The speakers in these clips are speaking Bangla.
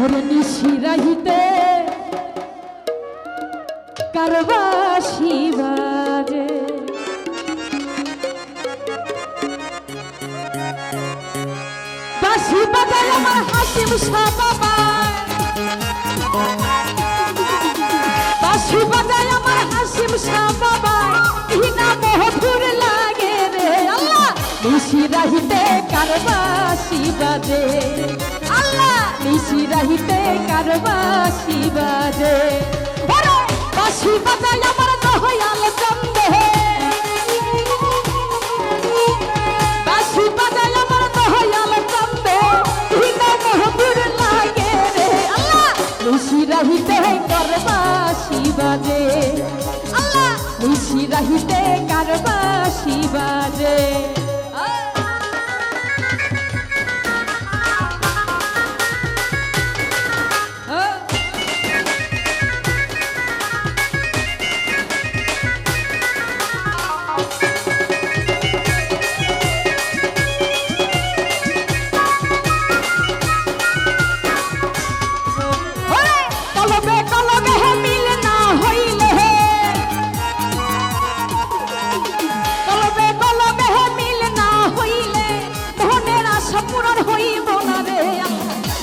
ওরে নিশি রাহিতে কারবাসি বাজে বাঁশি বাজায় আমার হাসিম শাহ বাবা বাঁশি বাজায় আমার হাসিম শাহ বাবা কি না মধুর লাগে রে আল্লাহ নিশি রাহিতে কারবাসি বাজে আল্লাহ নিশি রাহিতে কারবাসি বাজে ওরে বাঁশি বাজায় আমার দয়াল চন্দে বাঁশি বাজায় আমার দয়াল চন্দে কি না মধুর লাগে রে আল্লাহ নিশি রাহিতে কারবাসি বাজে আল্লাহ নিশি রাহিতে কারবাসি বাজে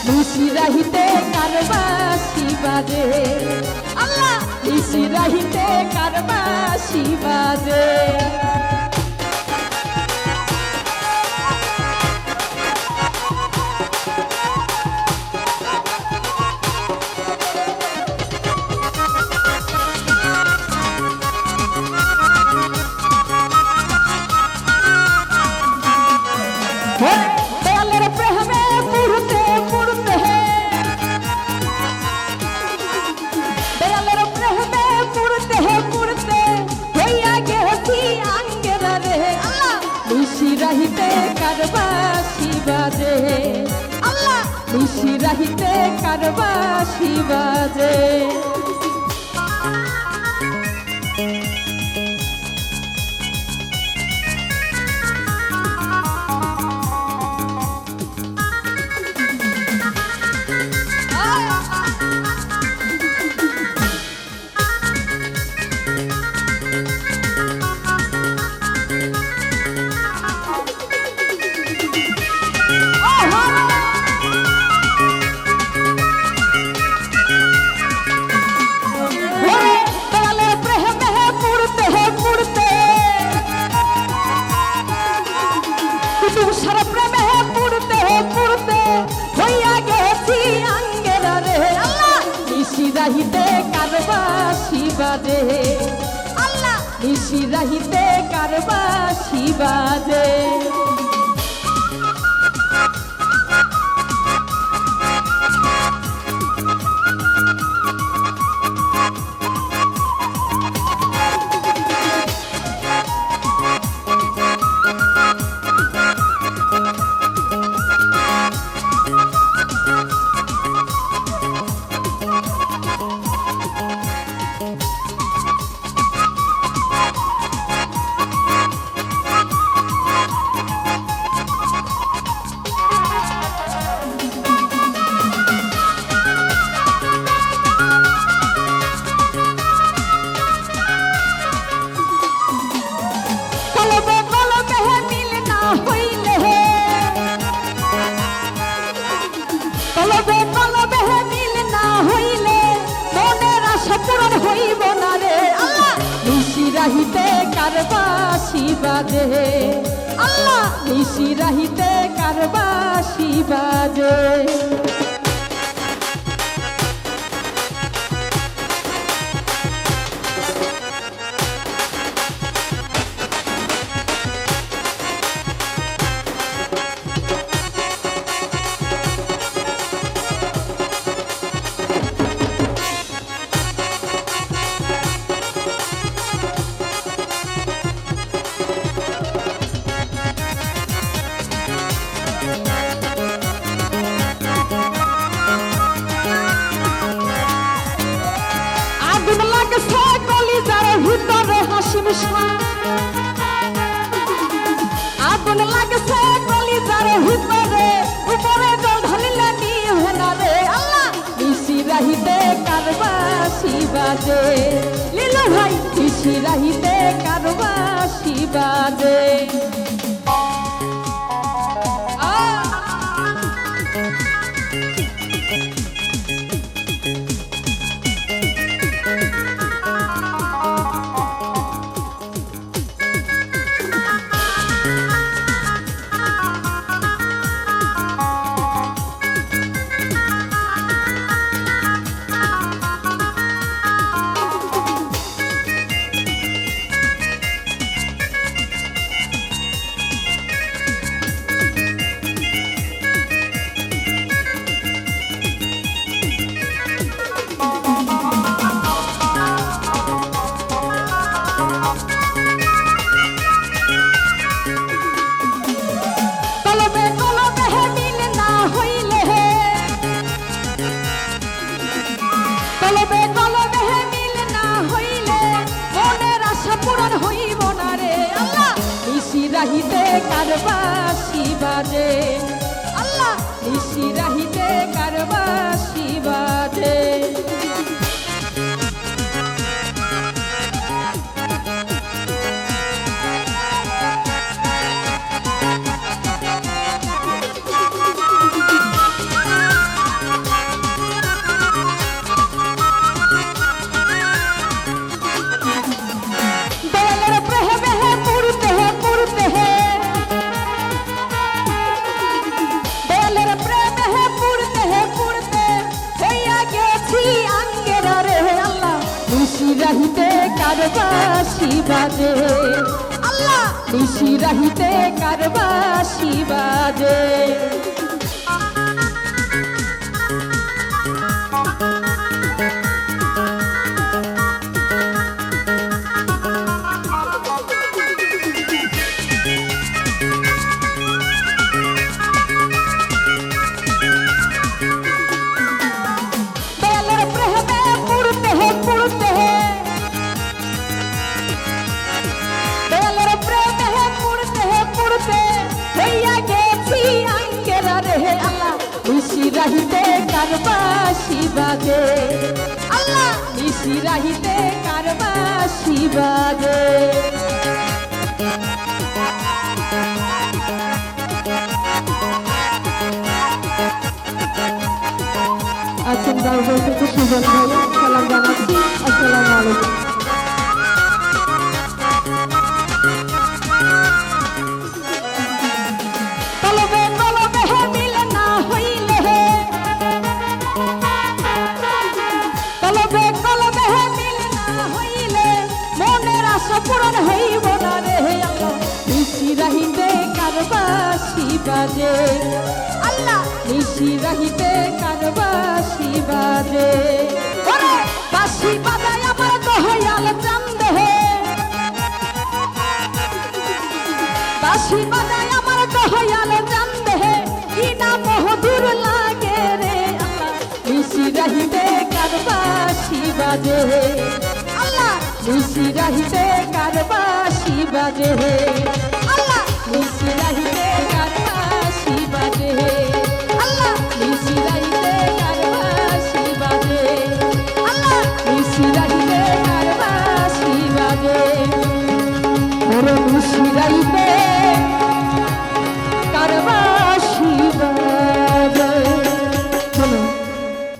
নিশি রাহিতে কারবাসি বাজে আল্লাহ নিশি রাহিতে কারবাসি বাজে নিশি রাহিতে কারবাসি বাজে আল্লাহ নিশি রাহিতে কারবাসি বাজে নিশি রাহিতে কারবাসি বাজে আল্লাহ নিশি রাহিতে কারবাসি বাজে নিশি রাহিতে কারবাসি বাজে আল্লাহ নিশি রাহিতে কারবাসি বাজে বাজে লীলা ভাই নিশি রাহিতে কার বাঁশি বাজে রাহিতে কার বাঁশি বাজে আল্লাহ নিশি রাহিতে কার বাঁশি বাজে রাহিতে কার বাঁশি বাজে আল্লাহ নিশি রাহিতে কার বাঁশি বাজে নিশি রাহিতে কার বাঁশি বাজে আল্লাহ নিশি রাহিতে কার বাঁশি বাজে আছেন বাবু থেকে সুজন ভাই সালাম জানাচ্ছি আসসালামু আলাইকুম পূরণ হইব না রে আল্লাহ নিশি রাহিতে কার বাঁশি বাজে আল্লাহ নিশি রাহিতে কার বাঁশি বাজে ওরে বাঁশি বাজায় আমার দয়াল চাঁদ হে বাঁশি বাজায় আমার দয়াল চাঁদ হে কি না মধুর লাগে রে আল্লাহ নিশি রাহিতে কার বাঁশি বাজে আল্লাহ নিশি রাহিতে কার বাঁশি বাজে আল্লাহ নিশি রাহিতে কার বাঁশি বাজে আল্লাহ নিশি রাহিতে কার বাঁশি বাজে আল্লাহ নিশি রাহিতে কার বাঁশি বাজে ওরে নিশি রাহিতে